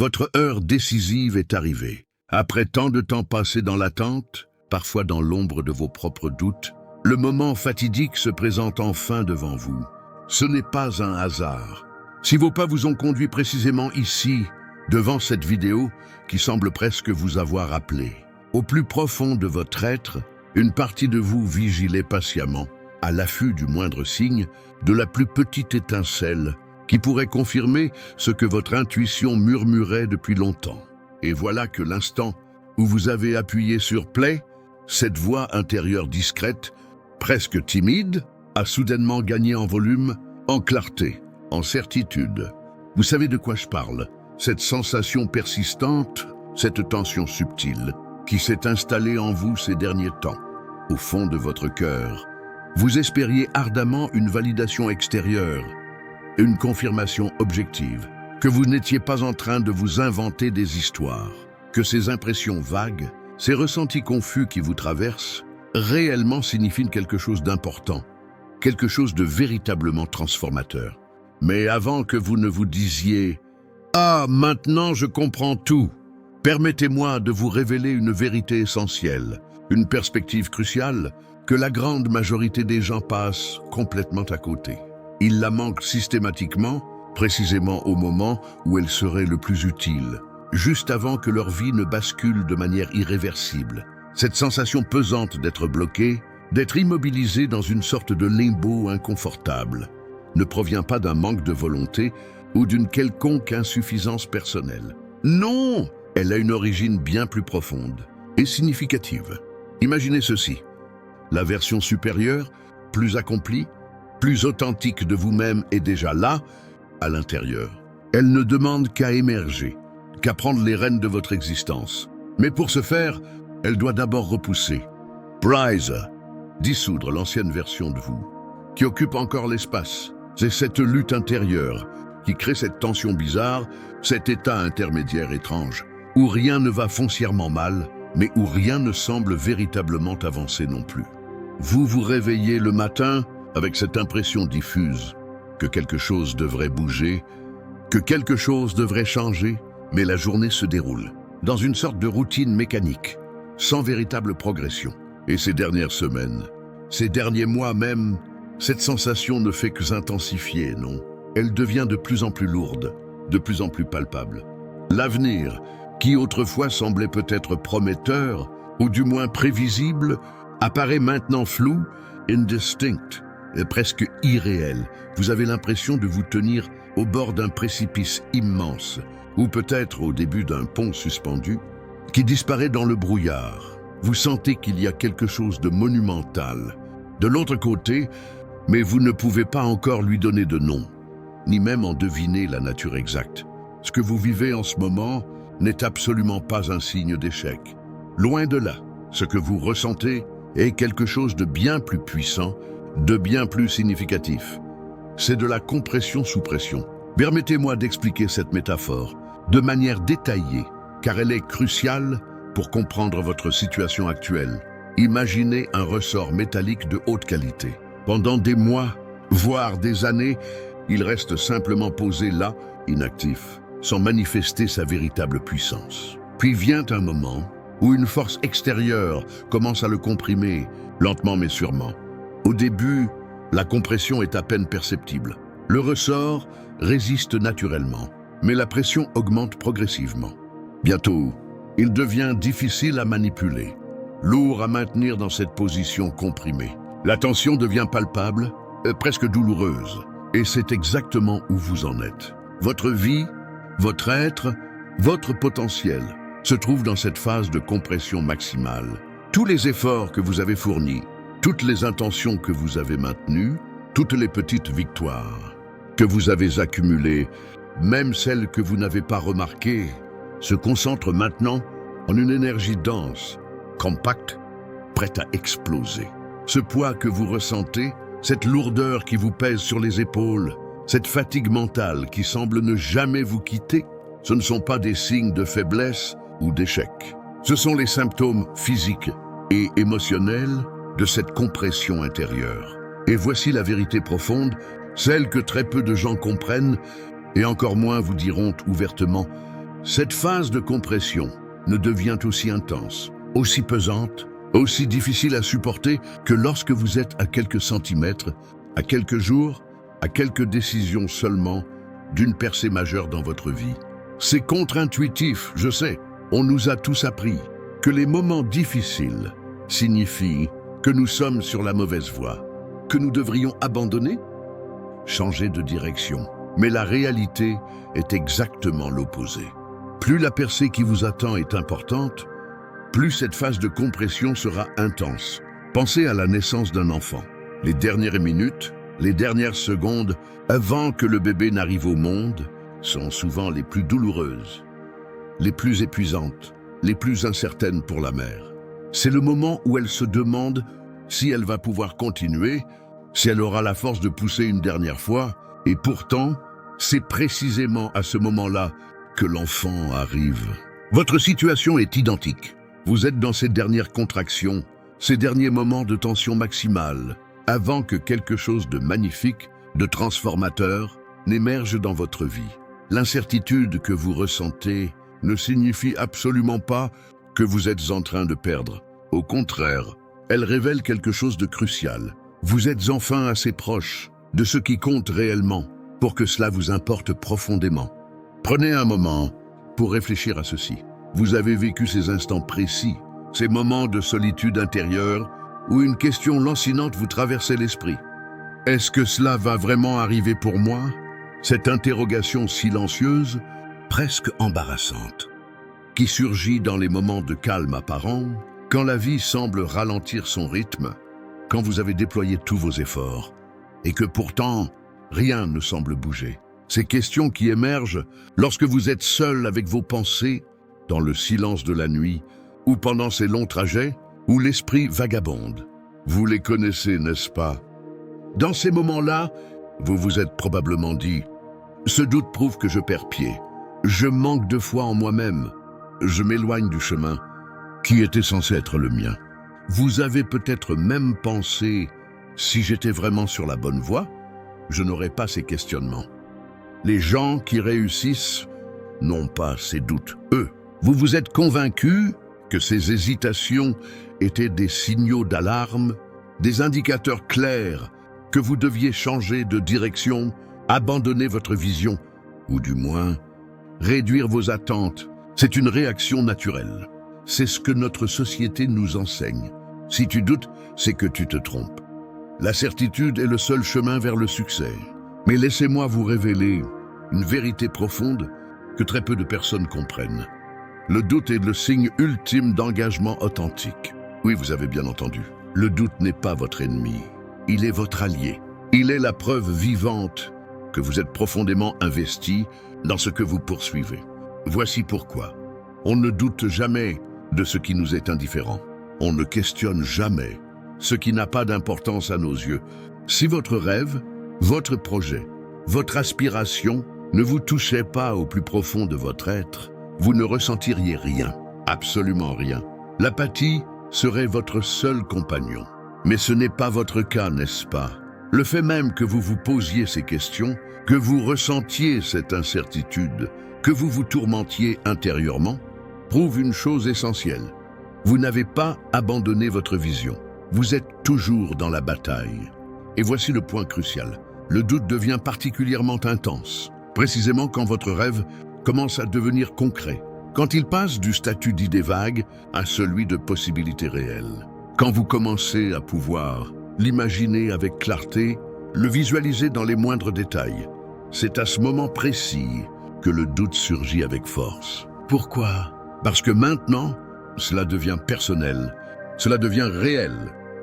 Votre heure décisive est arrivée. Après tant de temps passé dans l'attente, parfois dans l'ombre de vos propres doutes, le moment fatidique se présente enfin devant vous. Ce n'est pas un hasard. Si vos pas vous ont conduit précisément ici, devant cette vidéo qui semble presque vous avoir appelé, au plus profond de votre être, une partie de vous vigilait patiemment, à l'affût du moindre signe, de la plus petite étincelle qui pourrait confirmer ce que votre intuition murmurait depuis longtemps. Et voilà que l'instant où vous avez appuyé sur play, cette voix intérieure discrète, presque timide, a soudainement gagné en volume, en clarté, en certitude. Vous savez de quoi je parle? Cette sensation persistante, cette tension subtile, qui s'est installée en vous ces derniers temps, au fond de votre cœur. Vous espériez ardemment une validation extérieure, une confirmation objective, que vous n'étiez pas en train de vous inventer des histoires, que ces impressions vagues, ces ressentis confus qui vous traversent, réellement signifient quelque chose d'important, quelque chose de véritablement transformateur. Mais avant que vous ne vous disiez « Ah, maintenant je comprends tout », permettez-moi de vous révéler une vérité essentielle, une perspective cruciale que la grande majorité des gens passent complètement à côté. Ils la manquent systématiquement, précisément au moment où elle serait le plus utile, juste avant que leur vie ne bascule de manière irréversible. Cette sensation pesante d'être bloqué, d'être immobilisé dans une sorte de limbo inconfortable, ne provient pas d'un manque de volonté ou d'une quelconque insuffisance personnelle. Non, elle a une origine bien plus profonde et significative. Imaginez ceci, la version supérieure, plus accomplie, plus authentique de vous-même est déjà là, à l'intérieur. Elle ne demande qu'à émerger, qu'à prendre les rênes de votre existence. Mais pour ce faire, elle doit d'abord repousser, brise, dissoudre l'ancienne version de vous, qui occupe encore l'espace. C'est cette lutte intérieure qui crée cette tension bizarre, cet état intermédiaire étrange, où rien ne va foncièrement mal, mais où rien ne semble véritablement avancer non plus. Vous vous réveillez le matin avec cette impression diffuse que quelque chose devrait bouger, que quelque chose devrait changer, mais la journée se déroule dans une sorte de routine mécanique, sans véritable progression. Et ces dernières semaines, ces derniers mois même, cette sensation ne fait que s'intensifier, non? Elle devient de plus en plus lourde, de plus en plus palpable. L'avenir, qui autrefois semblait peut-être prometteur, ou du moins prévisible, apparaît maintenant flou, indistinct, et presque irréel. Vous avez l'impression de vous tenir au bord d'un précipice immense, ou peut-être au début d'un pont suspendu, qui disparaît dans le brouillard. Vous sentez qu'il y a quelque chose de monumental de l'autre côté, mais vous ne pouvez pas encore lui donner de nom, ni même en deviner la nature exacte. Ce que vous vivez en ce moment n'est absolument pas un signe d'échec. Loin de là, ce que vous ressentez est quelque chose de bien plus puissant, de bien plus significatif. C'est de la compression sous pression. Permettez-moi d'expliquer cette métaphore de manière détaillée, car elle est cruciale pour comprendre votre situation actuelle. Imaginez un ressort métallique de haute qualité. Pendant des mois, voire des années, il reste simplement posé là, inactif, sans manifester sa véritable puissance. Puis vient un moment où une force extérieure commence à le comprimer, lentement mais sûrement. Au début, la compression est à peine perceptible. Le ressort résiste naturellement, mais la pression augmente progressivement. Bientôt, il devient difficile à manipuler, lourd à maintenir dans cette position comprimée. La tension devient palpable, presque douloureuse, et c'est exactement où vous en êtes. Votre vie, votre être, votre potentiel se trouve dans cette phase de compression maximale. Tous les efforts que vous avez fournis, toutes les intentions que vous avez maintenues, toutes les petites victoires que vous avez accumulées, même celles que vous n'avez pas remarquées, se concentrent maintenant en une énergie dense, compacte, prête à exploser. Ce poids que vous ressentez, cette lourdeur qui vous pèse sur les épaules, cette fatigue mentale qui semble ne jamais vous quitter, ce ne sont pas des signes de faiblesse ou d'échec. Ce sont les symptômes physiques et émotionnels de cette compression intérieure. Et voici la vérité profonde, celle que très peu de gens comprennent, et encore moins vous diront ouvertement, Cette phase de compression ne devient aussi intense, aussi pesante, aussi difficile à supporter que lorsque vous êtes à quelques centimètres, à quelques jours, à quelques décisions seulement d'une percée majeure dans votre vie. C'est contre-intuitif, je sais. On nous a tous appris que les moments difficiles signifient que nous sommes sur la mauvaise voie, que nous devrions abandonner, changer de direction. Mais la réalité est exactement l'opposé. Plus la percée qui vous attend est importante, plus cette phase de compression sera intense. Pensez à la naissance d'un enfant. Les dernières minutes, les dernières secondes avant que le bébé n'arrive au monde sont souvent les plus douloureuses, les plus épuisantes, les plus incertaines pour la mère. C'est le moment où elle se demande si elle va pouvoir continuer, si elle aura la force de pousser une dernière fois, et pourtant, c'est précisément à ce moment-là que l'enfant arrive. Votre situation est identique. Vous êtes dans ces dernières contractions, ces derniers moments de tension maximale, avant que quelque chose de magnifique, de transformateur, n'émerge dans votre vie. L'incertitude que vous ressentez ne signifie absolument pas que vous êtes en train de perdre. Au contraire, elle révèle quelque chose de crucial. Vous êtes enfin assez proche de ce qui compte réellement pour que cela vous importe profondément. Prenez un moment pour réfléchir à ceci. Vous avez vécu ces instants précis, ces moments de solitude intérieure où une question lancinante vous traversait l'esprit. Est-ce que cela va vraiment arriver pour moi? Cette interrogation silencieuse, presque embarrassante, qui surgit dans les moments de calme apparent, quand la vie semble ralentir son rythme, quand vous avez déployé tous vos efforts, et que pourtant, rien ne semble bouger. Ces questions qui émergent lorsque vous êtes seul avec vos pensées, dans le silence de la nuit, ou pendant ces longs trajets, où l'esprit vagabonde. Vous les connaissez, n'est-ce pas? Dans ces moments-là, vous vous êtes probablement dit « Ce doute prouve que je perds pied. Je manque de foi en moi-même. Je m'éloigne du chemin qui était censé être le mien. » Vous avez peut-être même pensé « Si j'étais vraiment sur la bonne voie, je n'aurais pas ces questionnements. » Les gens qui réussissent n'ont pas ces doutes, eux. Vous vous êtes convaincu que ces hésitations étaient des signaux d'alarme, des indicateurs clairs que vous deviez changer de direction, abandonner votre vision, ou du moins, réduire vos attentes. C'est une réaction naturelle. C'est ce que notre société nous enseigne. Si tu doutes, c'est que tu te trompes. La certitude est le seul chemin vers le succès. Mais laissez-moi vous révéler une vérité profonde que très peu de personnes comprennent. Le doute est le signe ultime d'engagement authentique. Oui, vous avez bien entendu. Le doute n'est pas votre ennemi. Il est votre allié. Il est la preuve vivante que vous êtes profondément investi dans ce que vous poursuivez. Voici pourquoi. On ne doute jamais de ce qui nous est indifférent. On ne questionne jamais ce qui n'a pas d'importance à nos yeux. Si votre rêve, votre projet, votre aspiration ne vous touchait pas au plus profond de votre être, vous ne ressentiriez rien, absolument rien. L'apathie serait votre seul compagnon. Mais ce n'est pas votre cas, n'est-ce pas? Le fait même que vous vous posiez ces questions, que vous ressentiez cette incertitude, que vous vous tourmentiez intérieurement, prouve une chose essentielle. Vous n'avez pas abandonné votre vision. Vous êtes toujours dans la bataille. Et voici le point crucial. Le doute devient particulièrement intense, précisément quand votre rêve commence à devenir concret, quand il passe du statut d'idée vague à celui de possibilité réelle. Quand vous commencez à pouvoir l'imaginer avec clarté, le visualiser dans les moindres détails, c'est à ce moment précis que le doute surgit avec force. Pourquoi? Parce que maintenant, cela devient personnel, cela devient réel,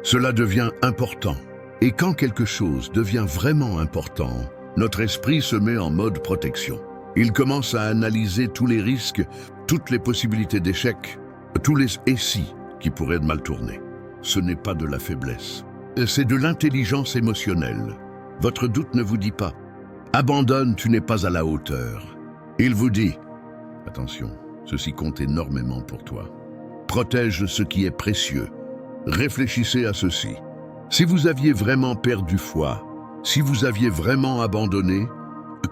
cela devient important. Et quand quelque chose devient vraiment important, notre esprit se met en mode protection. Il commence à analyser tous les risques, toutes les possibilités d'échec, tous les « et si » qui pourraient mal tourner. Ce n'est pas de la faiblesse, c'est de l'intelligence émotionnelle. Votre doute ne vous dit pas « Abandonne, tu n'es pas à la hauteur ». Il vous dit « Attention, ceci compte énormément pour toi. Protège ce qui est précieux. Réfléchissez à ceci. Si vous aviez vraiment perdu foi, si vous aviez vraiment abandonné,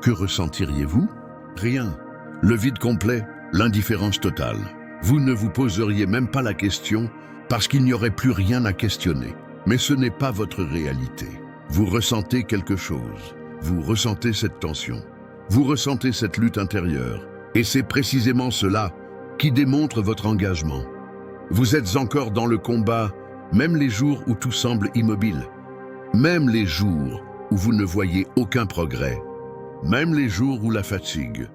que ressentiriez-vous? Rien. Le vide complet, l'indifférence totale. Vous ne vous poseriez même pas la question parce qu'il n'y aurait plus rien à questionner. Mais ce n'est pas votre réalité. Vous ressentez quelque chose. Vous ressentez cette tension. Vous ressentez cette lutte intérieure. Et c'est précisément cela qui démontre votre engagement. Vous êtes encore dans le combat, même les jours où tout semble immobile. Même les jours où vous ne voyez aucun progrès. Même les jours où la fatigue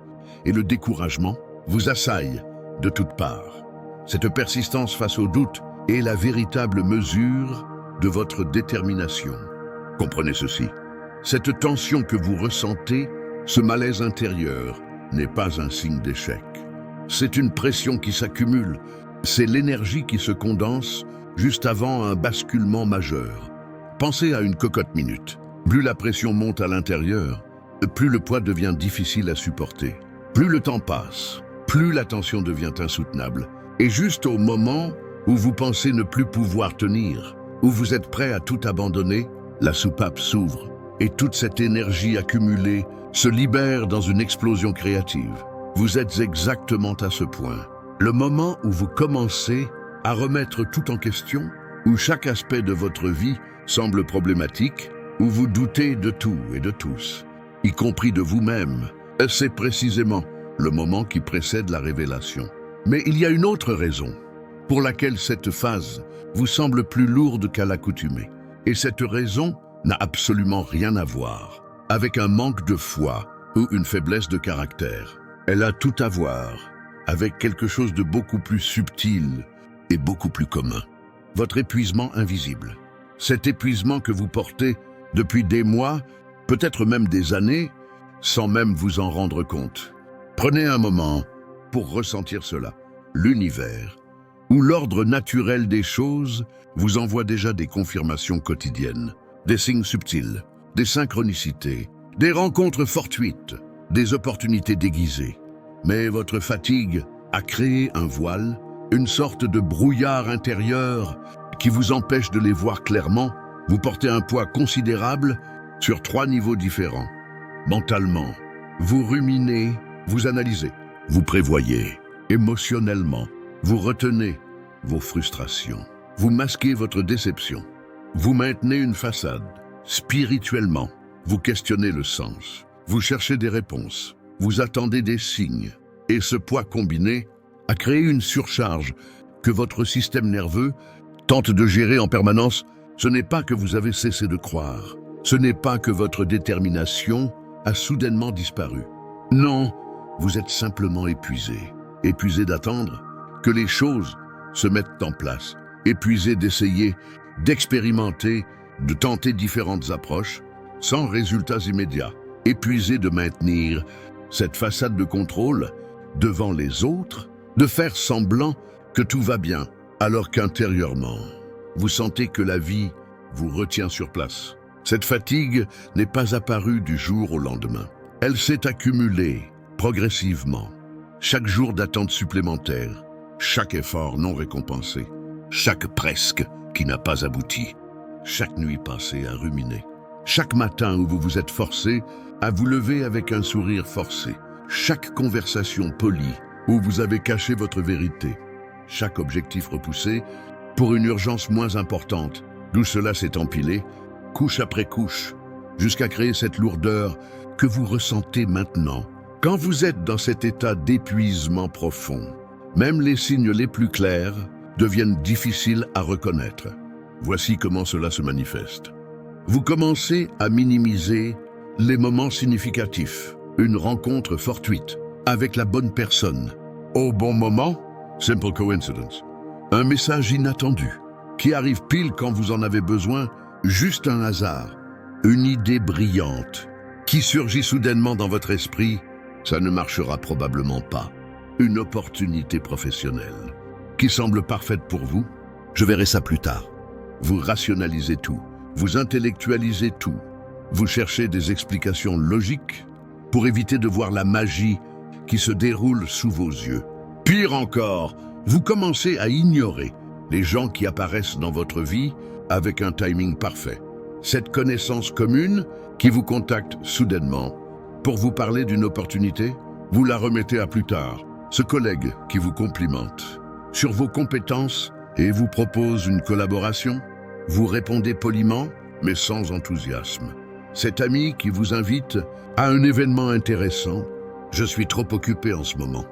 et le découragement vous assaillent de toutes parts. Cette persistance face au doute est la véritable mesure de votre détermination. Comprenez ceci. Cette tension que vous ressentez, ce malaise intérieur, n'est pas un signe d'échec. C'est une pression qui s'accumule. C'est l'énergie qui se condense juste avant un basculement majeur. Pensez à une cocotte minute. Plus la pression monte à l'intérieur, plus le poids devient difficile à supporter. Plus le temps passe, plus la tension devient insoutenable. Et juste au moment où vous pensez ne plus pouvoir tenir, où vous êtes prêt à tout abandonner, la soupape s'ouvre et toute cette énergie accumulée se libère dans une explosion créative. Vous êtes exactement à ce point. Le moment où vous commencez à remettre tout en question, où chaque aspect de votre vie semble problématique, où vous doutez de tout et de tous, y compris de vous-même, c'est précisément le moment qui précède la révélation. Mais il y a une autre raison pour laquelle cette phase vous semble plus lourde qu'à l'accoutumée. Et cette raison n'a absolument rien à voir avec un manque de foi ou une faiblesse de caractère. Elle a tout à voir avec quelque chose de beaucoup plus subtil et beaucoup plus commun. Votre épuisement invisible. Cet épuisement que vous portez depuis des mois, peut-être même des années, sans même vous en rendre compte. Prenez un moment pour ressentir cela. L'univers, où l'ordre naturel des choses vous envoie déjà des confirmations quotidiennes, des signes subtils, des synchronicités, des rencontres fortuites, des opportunités déguisées. Mais votre fatigue a créé un voile, une sorte de brouillard intérieur qui vous empêche de les voir clairement. Vous portez un poids considérable sur 3 niveaux différents. Mentalement, vous ruminez, vous analysez, vous prévoyez. Émotionnellement, vous retenez vos frustrations. Vous masquez votre déception. Vous maintenez une façade. Spirituellement, vous questionnez le sens. Vous cherchez des réponses. Vous attendez des signes. Et ce poids combiné a créé une surcharge que votre système nerveux tente de gérer en permanence. Ce n'est pas que vous avez cessé de croire. Ce n'est pas que votre détermination a soudainement disparu. Non, vous êtes simplement épuisé. Épuisé d'attendre que les choses se mettent en place. Épuisé d'essayer, d'expérimenter, de tenter différentes approches, sans résultats immédiats. Épuisé de maintenir cette façade de contrôle devant les autres, de faire semblant que tout va bien, alors qu'intérieurement, vous sentez que la vie vous retient sur place. Cette fatigue n'est pas apparue du jour au lendemain. Elle s'est accumulée progressivement. Chaque jour d'attente supplémentaire, chaque effort non récompensé, chaque presque qui n'a pas abouti, chaque nuit passée à ruminer, chaque matin où vous vous êtes forcé à vous lever avec un sourire forcé, chaque conversation polie où vous avez caché votre vérité, chaque objectif repoussé pour une urgence moins importante, d'où cela s'est empilé, couche après couche, jusqu'à créer cette lourdeur que vous ressentez maintenant. Quand vous êtes dans cet état d'épuisement profond, même les signes les plus clairs deviennent difficiles à reconnaître. Voici comment cela se manifeste. Vous commencez à minimiser les moments significatifs, une rencontre fortuite avec la bonne personne, au bon moment, simple coincidence, un message inattendu qui arrive pile quand vous en avez besoin, juste un hasard, une idée brillante qui surgit soudainement dans votre esprit. Ça ne marchera probablement pas. Une opportunité professionnelle qui semble parfaite pour vous. Je verrai ça plus tard. Vous rationalisez tout. Vous intellectualisez tout. Vous cherchez des explications logiques pour éviter de voir la magie qui se déroule sous vos yeux. Pire encore, vous commencez à ignorer les gens qui apparaissent dans votre vie avec un timing parfait. Cette connaissance commune qui vous contacte soudainement pour vous parler d'une opportunité, vous la remettez à plus tard. ce collègue qui vous complimente sur vos compétences et vous propose une collaboration. Vous répondez poliment, mais sans enthousiasme. Cet ami qui vous invite à un événement intéressant. Je suis trop occupé en ce moment.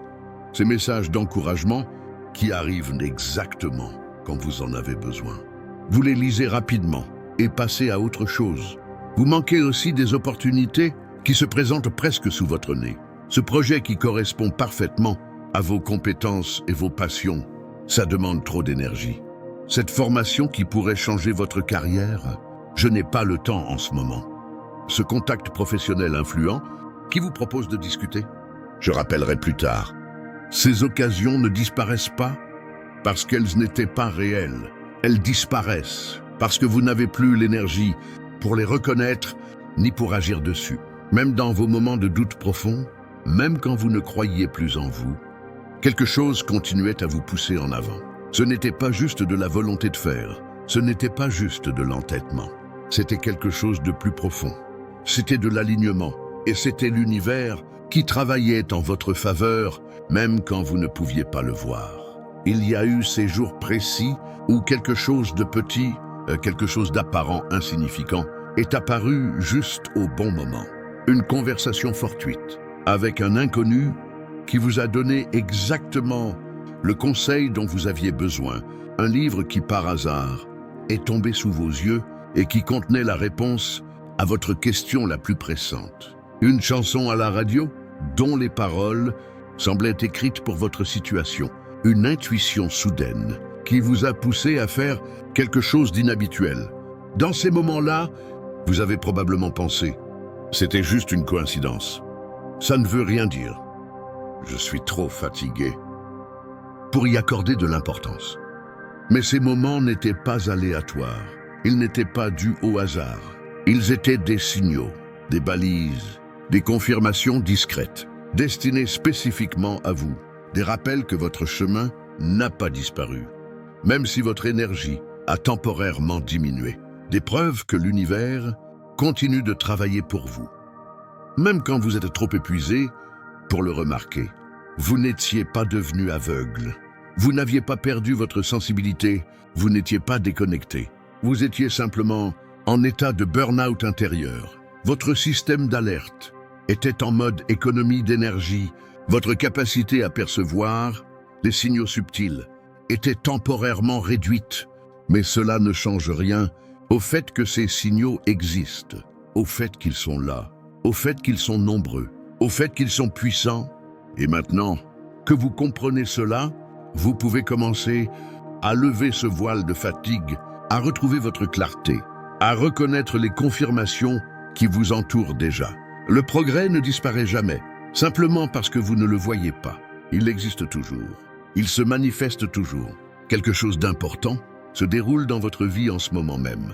Ces messages d'encouragement qui arrivent exactement quand vous en avez besoin. Vous les lisez rapidement et passez à autre chose. Vous manquez aussi des opportunités qui se présentent presque sous votre nez. Ce projet qui correspond parfaitement à vos compétences et vos passions, ça demande trop d'énergie. Cette formation qui pourrait changer votre carrière, je n'ai pas le temps en ce moment. Ce contact professionnel influent qui vous propose de discuter, je rappellerai plus tard. Ces occasions ne disparaissent pas parce qu'elles n'étaient pas réelles. Elles disparaissent parce que vous n'avez plus l'énergie pour les reconnaître ni pour agir dessus. Même dans vos moments de doute profond, même quand vous ne croyiez plus en vous, quelque chose continuait à vous pousser en avant. Ce n'était pas juste de la volonté de faire, ce n'était pas juste de l'entêtement. C'était quelque chose de plus profond. C'était de l'alignement, et c'était l'univers qui travaillait en votre faveur, même quand vous ne pouviez pas le voir. Il y a eu ces jours précis où quelque chose de petit, quelque chose d'apparent insignifiant, est apparu juste au bon moment. Une conversation fortuite avec un inconnu qui vous a donné exactement le conseil dont vous aviez besoin. Un livre qui, par hasard, est tombé sous vos yeux et qui contenait la réponse à votre question la plus pressante. Une chanson à la radio dont les paroles semblaient écrites pour votre situation. Une intuition soudaine qui vous a poussé à faire quelque chose d'inhabituel. Dans ces moments-là, vous avez probablement pensé « C'était juste une coïncidence. Ça ne veut rien dire. Je suis trop fatigué pour y accorder de l'importance. » Mais ces moments n'étaient pas aléatoires. Ils n'étaient pas dus au hasard. Ils étaient des signaux, des balises, des confirmations discrètes, destinées spécifiquement à vous. Des rappels que votre chemin n'a pas disparu, même si votre énergie a temporairement diminué. Des preuves que l'univers continue de travailler pour vous. Même quand vous êtes trop épuisé pour le remarquer, vous n'étiez pas devenu aveugle. Vous n'aviez pas perdu votre sensibilité, vous n'étiez pas déconnecté. Vous étiez simplement en état de burn-out intérieur. Votre système d'alerte était en mode économie d'énergie. Votre capacité à percevoir les signaux subtils était temporairement réduite. Mais cela ne change rien au fait que ces signaux existent, au fait qu'ils sont là, au fait qu'ils sont nombreux, au fait qu'ils sont puissants. Et maintenant que vous comprenez cela, vous pouvez commencer à lever ce voile de fatigue, à retrouver votre clarté, à reconnaître les confirmations qui vous entourent déjà. Le progrès ne disparaît jamais, simplement parce que vous ne le voyez pas. Il existe toujours. Il se manifeste toujours. Quelque chose d'important se déroule dans votre vie en ce moment même.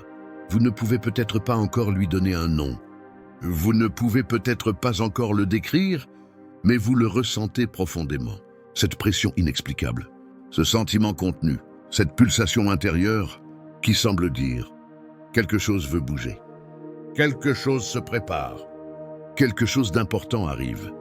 Vous ne pouvez peut-être pas encore lui donner un nom. Vous ne pouvez peut-être pas encore le décrire, mais vous le ressentez profondément. Cette pression inexplicable, ce sentiment contenu, cette pulsation intérieure qui semble dire « quelque chose veut bouger ». Quelque chose se prépare. Quelque chose d'important arrive.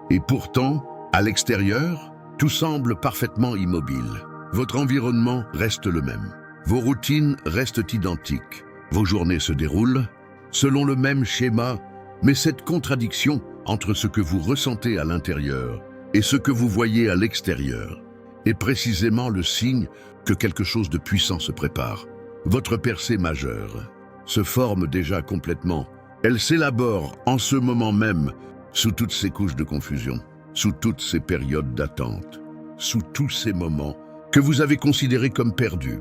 Et pourtant, à l'extérieur, tout semble parfaitement immobile. Votre environnement reste le même. Vos routines restent identiques. Vos journées se déroulent selon le même schéma, mais cette contradiction entre ce que vous ressentez à l'intérieur et ce que vous voyez à l'extérieur est précisément le signe que quelque chose de puissant se prépare. Votre percée majeure se forme déjà complètement. Elle s'élabore en ce moment même sous toutes ces couches de confusion, sous toutes ces périodes d'attente, sous tous ces moments que vous avez considérés comme perdus,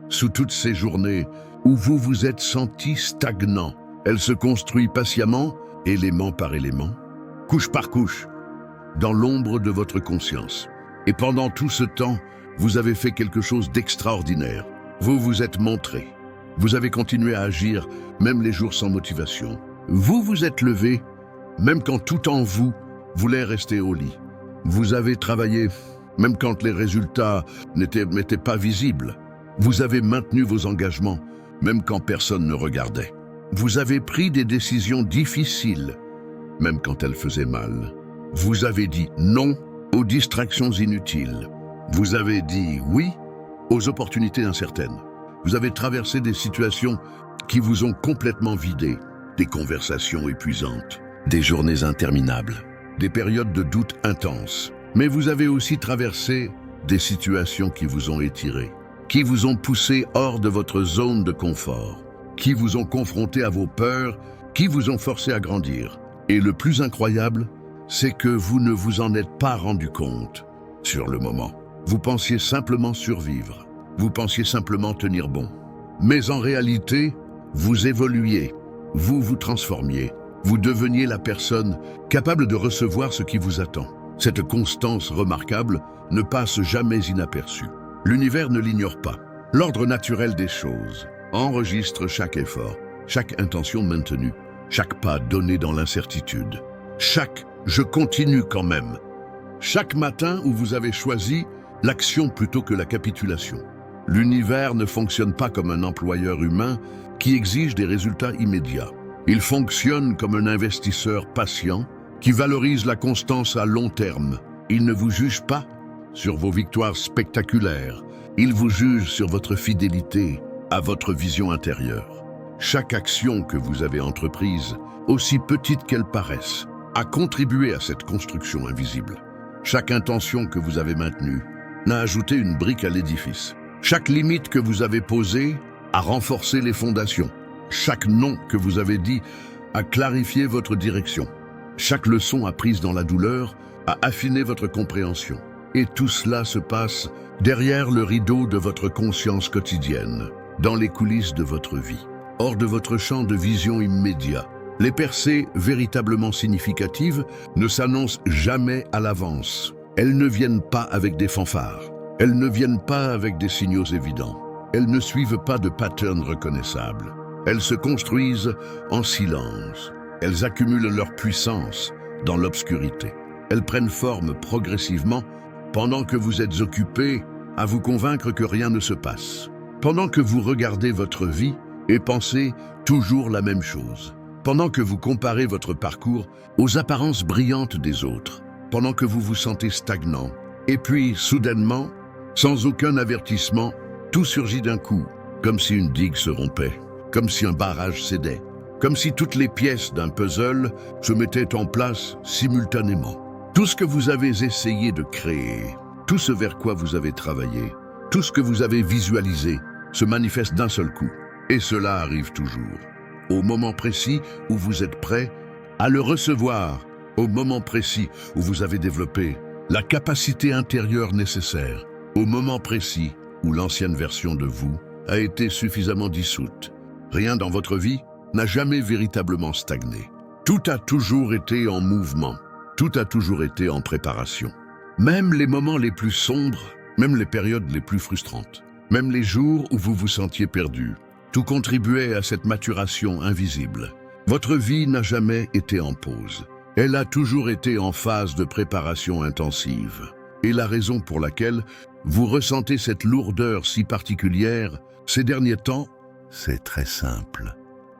sous toutes ces journées où vous vous êtes senti stagnant. Elle se construit patiemment, élément par élément, couche par couche, dans l'ombre de votre conscience. Et pendant tout ce temps, vous avez fait quelque chose d'extraordinaire. Vous vous êtes montré. Vous avez continué à agir, même les jours sans motivation. Vous vous êtes levé, même quand tout en vous voulait rester au lit. Vous avez travaillé, même quand les résultats n'étaient pas visibles. Vous avez maintenu vos engagements, même quand personne ne regardait. Vous avez pris des décisions difficiles, même quand elles faisaient mal. Vous avez dit non aux distractions inutiles. Vous avez dit oui aux opportunités incertaines. Vous avez traversé des situations qui vous ont complètement vidé, des conversations épuisantes, des journées interminables, des périodes de doute intenses. Mais vous avez aussi traversé des situations qui vous ont étiré, qui vous ont poussé hors de votre zone de confort, qui vous ont confronté à vos peurs, qui vous ont forcé à grandir. Et le plus incroyable, c'est que vous ne vous en êtes pas rendu compte sur le moment. Vous pensiez simplement survivre, vous pensiez simplement tenir bon. Mais en réalité, vous évoluiez, vous vous transformiez, vous deveniez la personne capable de recevoir ce qui vous attend. Cette constance remarquable ne passe jamais inaperçue. L'univers ne l'ignore pas. L'ordre naturel des choses enregistre chaque effort, chaque intention maintenue, chaque pas donné dans l'incertitude, chaque « je continue quand même », chaque matin où vous avez choisi l'action plutôt que la capitulation. L'univers ne fonctionne pas comme un employeur humain qui exige des résultats immédiats. Il fonctionne comme un investisseur patient qui valorise la constance à long terme. Il ne vous juge pas sur vos victoires spectaculaires. Il vous juge sur votre fidélité à votre vision intérieure. Chaque action que vous avez entreprise, aussi petite qu'elle paraisse, a contribué à cette construction invisible. Chaque intention que vous avez maintenue n'a ajouté une brique à l'édifice. Chaque limite que vous avez posée a renforcé les fondations. Chaque non que vous avez dit a clarifié votre direction. Chaque leçon apprise dans la douleur a affiné votre compréhension. Et tout cela se passe derrière le rideau de votre conscience quotidienne, dans les coulisses de votre vie, hors de votre champ de vision immédiat. Les percées véritablement significatives ne s'annoncent jamais à l'avance. Elles ne viennent pas avec des fanfares. Elles ne viennent pas avec des signaux évidents. Elles ne suivent pas de pattern reconnaissable. Elles se construisent en silence. Elles accumulent leur puissance dans l'obscurité. Elles prennent forme progressivement pendant que vous êtes occupé à vous convaincre que rien ne se passe. Pendant que vous regardez votre vie et pensez toujours la même chose. Pendant que vous comparez votre parcours aux apparences brillantes des autres. Pendant que vous vous sentez stagnant. Et puis, soudainement, sans aucun avertissement, tout surgit d'un coup, comme si une digue se rompait, comme si un barrage cédait, comme si toutes les pièces d'un puzzle se mettaient en place simultanément. Tout ce que vous avez essayé de créer, tout ce vers quoi vous avez travaillé, tout ce que vous avez visualisé, se manifeste d'un seul coup. Et cela arrive toujours. Au moment précis où vous êtes prêt à le recevoir, au moment précis où vous avez développé la capacité intérieure nécessaire, au moment précis où l'ancienne version de vous a été suffisamment dissoute. Rien dans votre vie n'a jamais véritablement stagné. Tout a toujours été en mouvement, tout a toujours été en préparation. Même les moments les plus sombres, même les périodes les plus frustrantes, même les jours où vous vous sentiez perdu, tout contribuait à cette maturation invisible. Votre vie n'a jamais été en pause. Elle a toujours été en phase de préparation intensive. Et la raison pour laquelle vous ressentez cette lourdeur si particulière ces derniers temps, c'est très simple.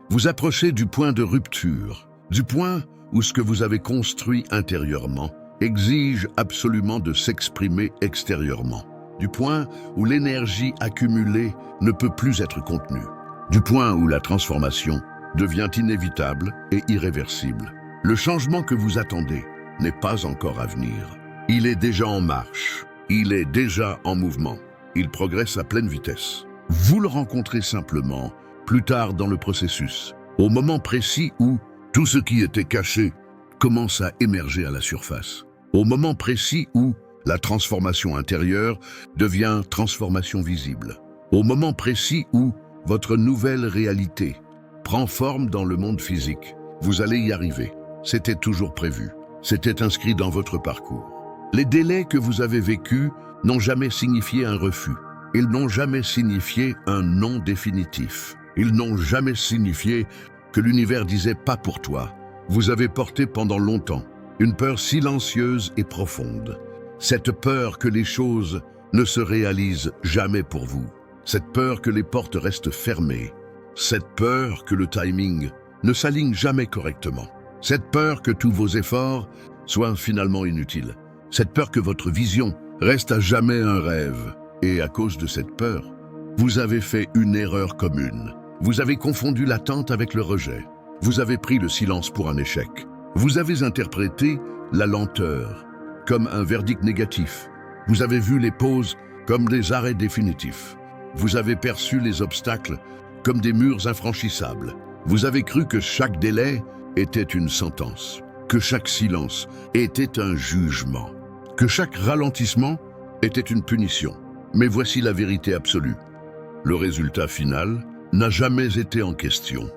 Vous approchez du point de rupture, du point où ce que vous avez construit intérieurement exige absolument de s'exprimer extérieurement, du point où l'énergie accumulée ne peut plus être contenue, du point où la transformation devient inévitable et irréversible. Le changement que vous attendez n'est pas encore à venir. Il est déjà en marche, il est déjà en mouvement, il progresse à pleine vitesse. Vous le rencontrez simplement plus tard dans le processus, au moment précis où tout ce qui était caché commence à émerger à la surface, au moment précis où la transformation intérieure devient transformation visible, au moment précis où votre nouvelle réalité prend forme dans le monde physique. Vous allez y arriver. C'était toujours prévu. C'était inscrit dans votre parcours. Les délais que vous avez vécus n'ont jamais signifié un refus. Ils n'ont jamais signifié un non définitif. Ils n'ont jamais signifié que l'univers disait pas pour toi. Vous avez porté pendant longtemps une peur silencieuse et profonde. Cette peur que les choses ne se réalisent jamais pour vous. Cette peur que les portes restent fermées. Cette peur que le timing ne s'aligne jamais correctement. Cette peur que tous vos efforts soient finalement inutiles. Cette peur que votre vision reste à jamais un rêve. Et à cause de cette peur, vous avez fait une erreur commune. Vous avez confondu l'attente avec le rejet. Vous avez pris le silence pour un échec. Vous avez interprété la lenteur comme un verdict négatif. Vous avez vu les pauses comme des arrêts définitifs. Vous avez perçu les obstacles comme des murs infranchissables. Vous avez cru que chaque délai était une sentence, que chaque silence était un jugement, que chaque ralentissement était une punition. Mais voici la vérité absolue. Le résultat final n'a jamais été en question.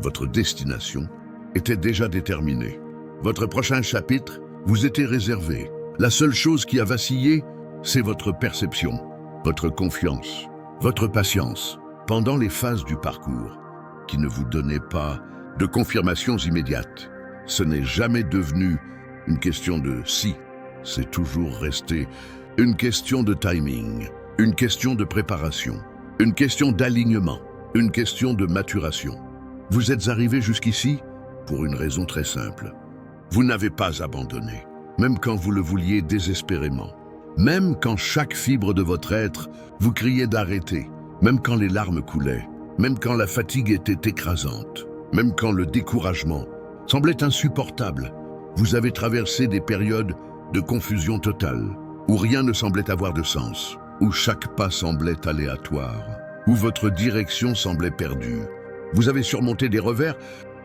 Votre destination était déjà déterminée. Votre prochain chapitre vous était réservé. La seule chose qui a vacillé, c'est votre perception, votre confiance, votre patience pendant les phases du parcours qui ne vous donnaient pas de confirmations immédiates. Ce n'est jamais devenu une question de si, c'est toujours resté une question de timing, une question de préparation, une question d'alignement, une question de maturation. Vous êtes arrivé jusqu'ici pour une raison très simple. Vous n'avez pas abandonné, même quand vous le vouliez désespérément. Même quand chaque fibre de votre être vous criait d'arrêter, même quand les larmes coulaient, même quand la fatigue était écrasante, même quand le découragement semblait insupportable, vous avez traversé des périodes de confusion totale, où rien ne semblait avoir de sens, où chaque pas semblait aléatoire, où votre direction semblait perdue. Vous avez surmonté des revers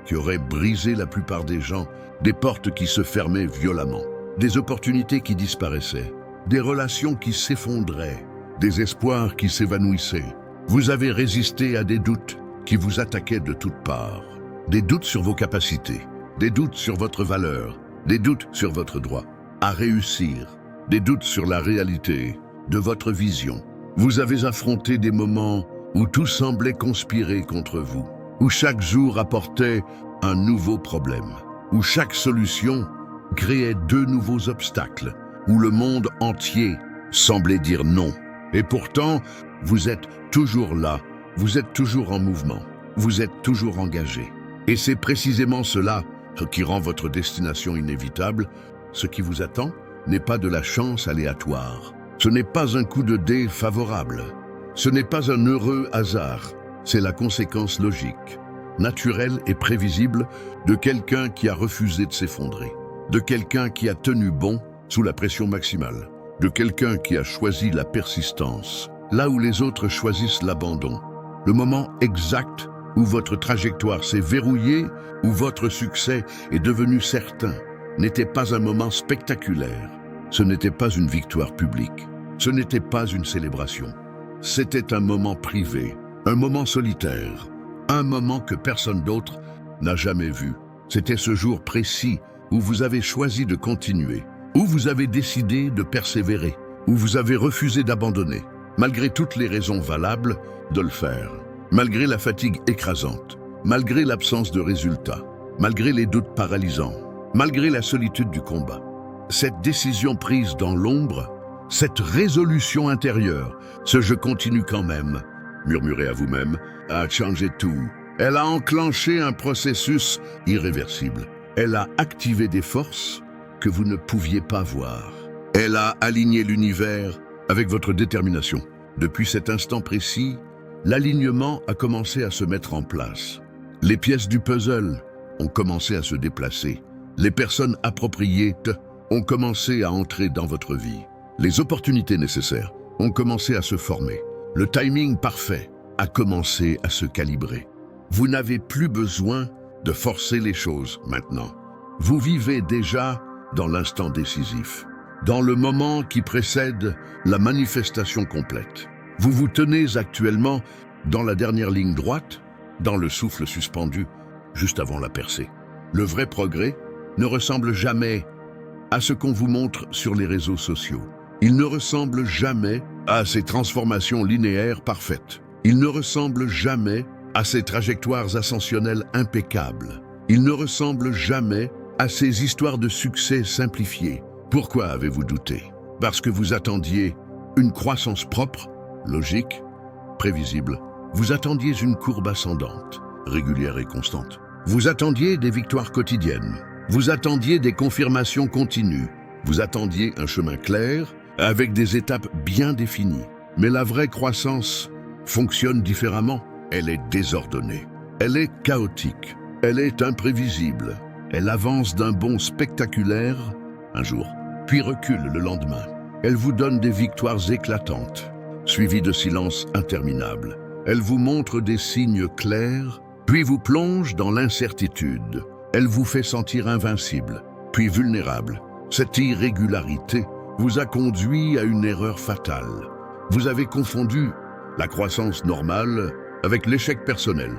qui auraient brisé la plupart des gens, des portes qui se fermaient violemment, des opportunités qui disparaissaient, des relations qui s'effondraient, des espoirs qui s'évanouissaient. Vous avez résisté à des doutes qui vous attaquaient de toutes parts, des doutes sur vos capacités, des doutes sur votre valeur, des doutes sur votre droit à réussir, des doutes sur la réalité de votre vision. Vous avez affronté des moments où tout semblait conspirer contre vous, où chaque jour apportait un nouveau problème, où chaque solution créait deux nouveaux obstacles, où le monde entier semblait dire non. Et pourtant, vous êtes toujours là, vous êtes toujours en mouvement, vous êtes toujours engagé. Et c'est précisément cela qui rend votre destination inévitable. Ce qui vous attend n'est pas de la chance aléatoire. Ce n'est pas un coup de dé favorable. Ce n'est pas un heureux hasard. C'est la conséquence logique, naturelle et prévisible de quelqu'un qui a refusé de s'effondrer, de quelqu'un qui a tenu bon sous la pression maximale, de quelqu'un qui a choisi la persistance, là où les autres choisissent l'abandon. Le moment exact où votre trajectoire s'est verrouillée, où votre succès est devenu certain, n'était pas un moment spectaculaire. Ce n'était pas une victoire publique. Ce n'était pas une célébration. C'était un moment privé, un moment solitaire, un moment que personne d'autre n'a jamais vu. C'était ce jour précis où vous avez choisi de continuer, où vous avez décidé de persévérer, où vous avez refusé d'abandonner, malgré toutes les raisons valables de le faire, malgré la fatigue écrasante, malgré l'absence de résultats, malgré les doutes paralysants, malgré la solitude du combat. Cette décision prise dans l'ombre, cette résolution intérieure, ce « je continue quand même », murmurez à vous-même, a changé tout. Elle a enclenché un processus irréversible. Elle a activé des forces que vous ne pouviez pas voir. Elle a aligné l'univers avec votre détermination. Depuis cet instant précis, l'alignement a commencé à se mettre en place. Les pièces du puzzle ont commencé à se déplacer. Les personnes appropriées ont commencé à entrer dans votre vie. Les opportunités nécessaires ont commencé à se former. Le timing parfait a commencé à se calibrer. Vous n'avez plus besoin de forcer les choses maintenant. Vous vivez déjà dans l'instant décisif, dans le moment qui précède la manifestation complète. Vous vous tenez actuellement dans la dernière ligne droite, dans le souffle suspendu, juste avant la percée. Le vrai progrès ne ressemble jamais à ce qu'on vous montre sur les réseaux sociaux. Il ne ressemble jamais à ces transformations linéaires parfaites. Il ne ressemble jamais à ces trajectoires ascensionnelles impeccables. Il ne ressemble jamais à ces histoires de succès simplifiées. Pourquoi avez-vous douté? Parce que vous attendiez une croissance propre, logique, prévisible. Vous attendiez une courbe ascendante, régulière et constante. Vous attendiez des victoires quotidiennes. Vous attendiez des confirmations continues. Vous attendiez un chemin clair, avec des étapes bien définies. Mais la vraie croissance fonctionne différemment. Elle est désordonnée. Elle est chaotique. Elle est imprévisible. Elle avance d'un bond spectaculaire un jour, puis recule le lendemain. Elle vous donne des victoires éclatantes, suivies de silences interminables. Elle vous montre des signes clairs, puis vous plonge dans l'incertitude. Elle vous fait sentir invincible, puis vulnérable. Cette irrégularité vous a conduit à une erreur fatale. Vous avez confondu la croissance normale avec l'échec personnel.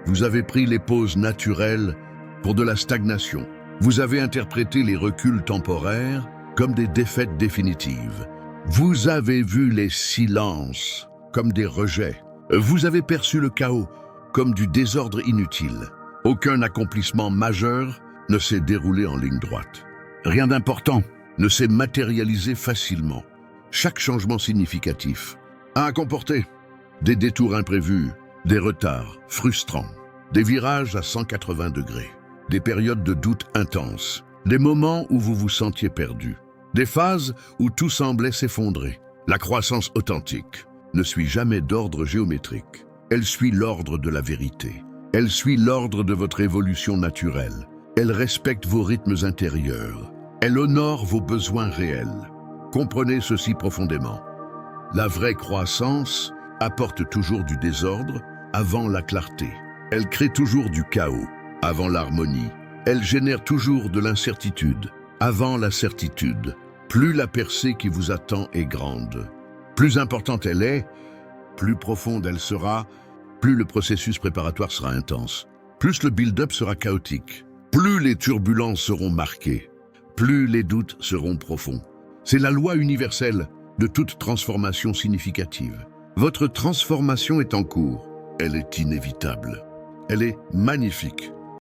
Vous avez pris les pauses naturelles pour de la stagnation. Vous avez interprété les reculs temporaires comme des défaites définitives. Vous avez vu les silences comme des rejets. Vous avez perçu le chaos comme du désordre inutile. Aucun accomplissement majeur ne s'est déroulé en ligne droite. Rien d'important ne s'est matérialisé facilement. Chaque changement significatif a comporté des détours imprévus, des retards frustrants, des virages à 180 degrés, des périodes de doute intenses, des moments où vous vous sentiez perdu, des phases où tout semblait s'effondrer. La croissance authentique ne suit jamais d'ordre géométrique. Elle suit l'ordre de la vérité. Elle suit l'ordre de votre évolution naturelle. Elle respecte vos rythmes intérieurs. Elle honore vos besoins réels. Comprenez ceci profondément. La vraie croissance apporte toujours du désordre avant la clarté. Elle crée toujours du chaos avant l'harmonie. Elle génère toujours de l'incertitude avant la certitude. Plus la percée qui vous attend est grande, plus importante elle est, plus profonde elle sera, plus le processus préparatoire sera intense, plus le build-up sera chaotique, plus les turbulences seront marquées, plus les doutes seront profonds. C'est la loi universelle de toute transformation significative. Votre transformation est en cours. Elle est inévitable. Elle est magnifique.